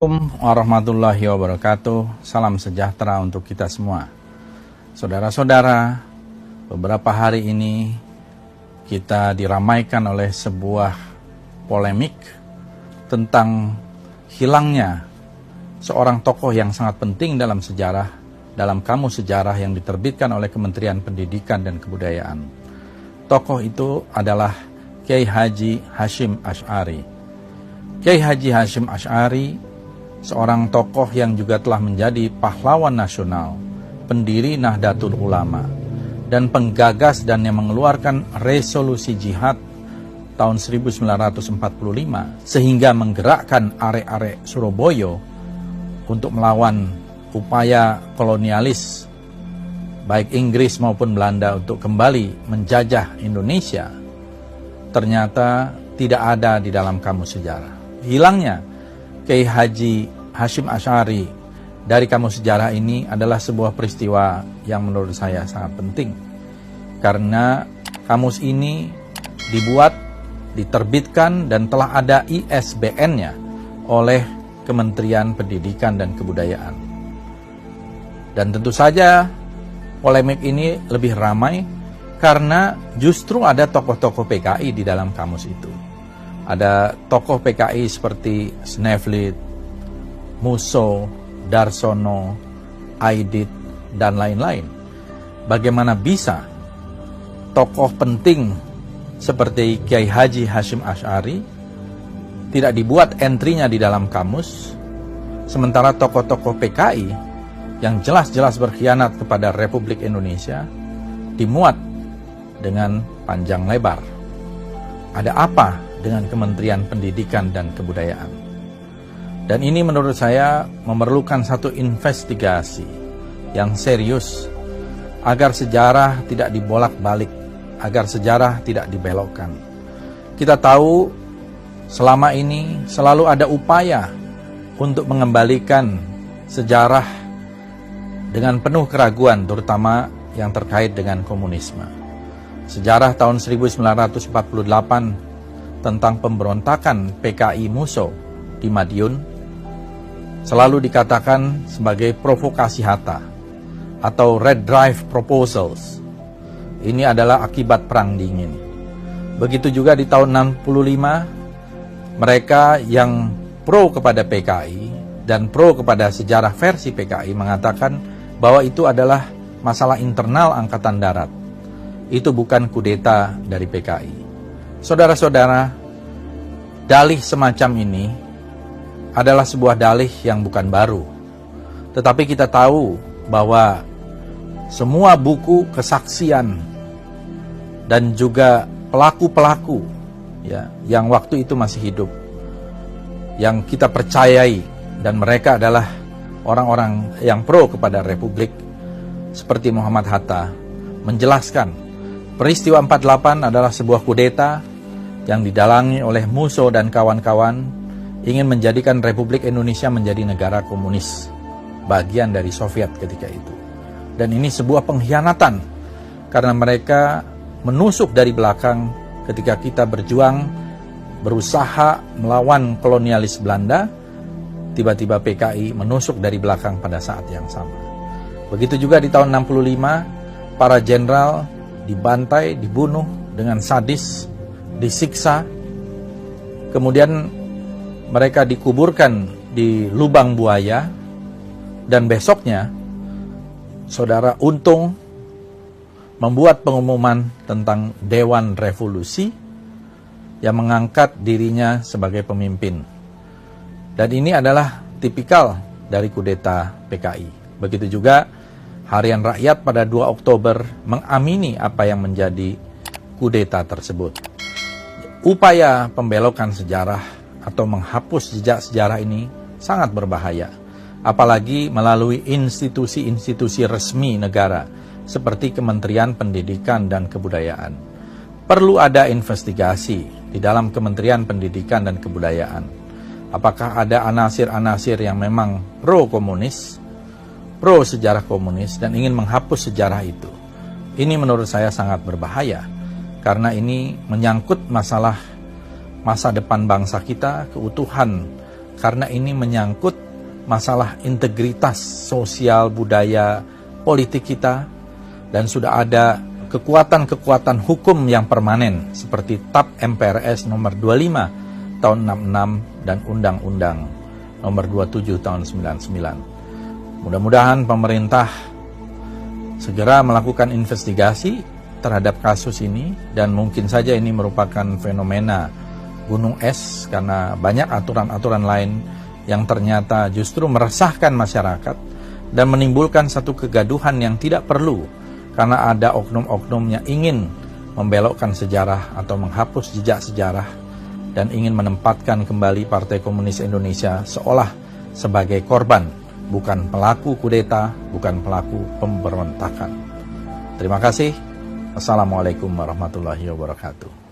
Assalamualaikum warahmatullahi wabarakatuh. Salam sejahtera untuk kita semua. Saudara-saudara, beberapa hari ini kita diramaikan oleh sebuah polemik tentang hilangnya seorang tokoh yang sangat penting dalam sejarah, dalam kamus sejarah yang diterbitkan oleh Kementerian Pendidikan dan Kebudayaan. Tokoh itu adalah Kiai Haji Hashim Asy'ari. Kiai Haji Hashim Asy'ari seorang tokoh yang juga telah menjadi pahlawan nasional, pendiri Nahdlatul Ulama, dan penggagas dan yang mengeluarkan resolusi jihad tahun 1945 sehingga menggerakkan arek-arek Surabaya untuk melawan upaya kolonialis baik Inggris maupun Belanda untuk kembali menjajah Indonesia, ternyata tidak ada di dalam kamus sejarah. Hilangnya Kiai Haji Hashim Asy'ari dari kamus sejarah ini adalah sebuah peristiwa yang menurut saya sangat penting. Karena kamus ini dibuat, diterbitkan, dan telah ada ISBN-nya oleh Kementerian Pendidikan dan Kebudayaan. Dan tentu saja polemik ini lebih ramai karena justru ada tokoh-tokoh PKI di dalam kamus itu. Ada tokoh PKI seperti Sneflit, Musso, Darsono, Aidit, dan lain-lain. Bagaimana bisa tokoh penting seperti Kiai Haji Hashim Asy'ari tidak dibuat entry-nya di dalam kamus, sementara tokoh-tokoh PKI yang jelas-jelas berkhianat kepada Republik Indonesia dimuat dengan panjang lebar. Ada apa dengan Kementerian Pendidikan dan Kebudayaan? Dan ini menurut saya memerlukan satu investigasi yang serius agar sejarah tidak dibolak-balik, agar sejarah tidak dibelokkan. Kita tahu selama ini selalu ada upaya untuk mengembalikan sejarah dengan penuh keraguan, terutama yang terkait dengan komunisme. Sejarah tahun 1948 tentang pemberontakan PKI Musso di Madiun selalu dikatakan sebagai provokasi Hatta atau Red Drive Proposals. Ini adalah akibat Perang Dingin. Begitu juga di tahun 65, mereka yang pro kepada PKI dan pro kepada sejarah versi PKI mengatakan bahwa itu adalah masalah internal Angkatan Darat. Itu bukan kudeta dari PKI. Saudara-saudara, dalih semacam ini adalah sebuah dalih yang bukan baru. Tetapi kita tahu bahwa semua buku kesaksian dan juga pelaku-pelaku ya, yang waktu itu masih hidup, yang kita percayai, dan mereka adalah orang-orang yang pro kepada Republik seperti Muhammad Hatta, menjelaskan peristiwa 48 adalah sebuah kudeta yang didalangi oleh Musso dan kawan-kawan ingin menjadikan Republik Indonesia menjadi negara komunis, bagian dari Soviet ketika itu. Dan ini sebuah pengkhianatan karena mereka menusuk dari belakang ketika kita berjuang, berusaha melawan kolonialis Belanda. Tiba-tiba PKI menusuk dari belakang pada saat yang sama. Begitu juga di tahun 65, para jenderal dibantai, dibunuh dengan sadis, disiksa, kemudian mereka dikuburkan di lubang buaya, dan besoknya saudara Untung membuat pengumuman tentang Dewan Revolusi yang mengangkat dirinya sebagai pemimpin. Dan ini adalah tipikal dari kudeta PKI. Begitu juga Harian Rakyat pada 2 Oktober mengamini apa yang menjadi kudeta tersebut. Upaya pembelokan sejarah atau menghapus jejak sejarah ini sangat berbahaya, apalagi melalui institusi-institusi resmi negara seperti Kementerian Pendidikan dan Kebudayaan. Perlu ada investigasi di dalam Kementerian Pendidikan dan Kebudayaan. Apakah ada anasir-anasir yang memang pro-komunis, pro sejarah komunis, dan ingin menghapus sejarah itu? Ini menurut saya sangat berbahaya. Karena ini menyangkut masalah masa depan bangsa kita, keutuhan karena ini menyangkut masalah integritas sosial, budaya, politik kita, dan sudah ada kekuatan-kekuatan hukum yang permanen seperti TAP MPRS nomor 25 tahun 66 dan Undang-Undang nomor 27 tahun 99. Mudah-mudahan pemerintah segera melakukan investigasi terhadap kasus ini, dan mungkin saja ini merupakan fenomena gunung es karena banyak aturan-aturan lain yang ternyata justru meresahkan masyarakat dan menimbulkan satu kegaduhan yang tidak perlu karena ada oknum-oknum yang ingin membelokkan sejarah atau menghapus jejak sejarah dan ingin menempatkan kembali Partai Komunis Indonesia seolah sebagai korban, bukan pelaku kudeta, bukan pelaku pemberontakan. Terima kasih. Assalamualaikum warahmatullahi wabarakatuh.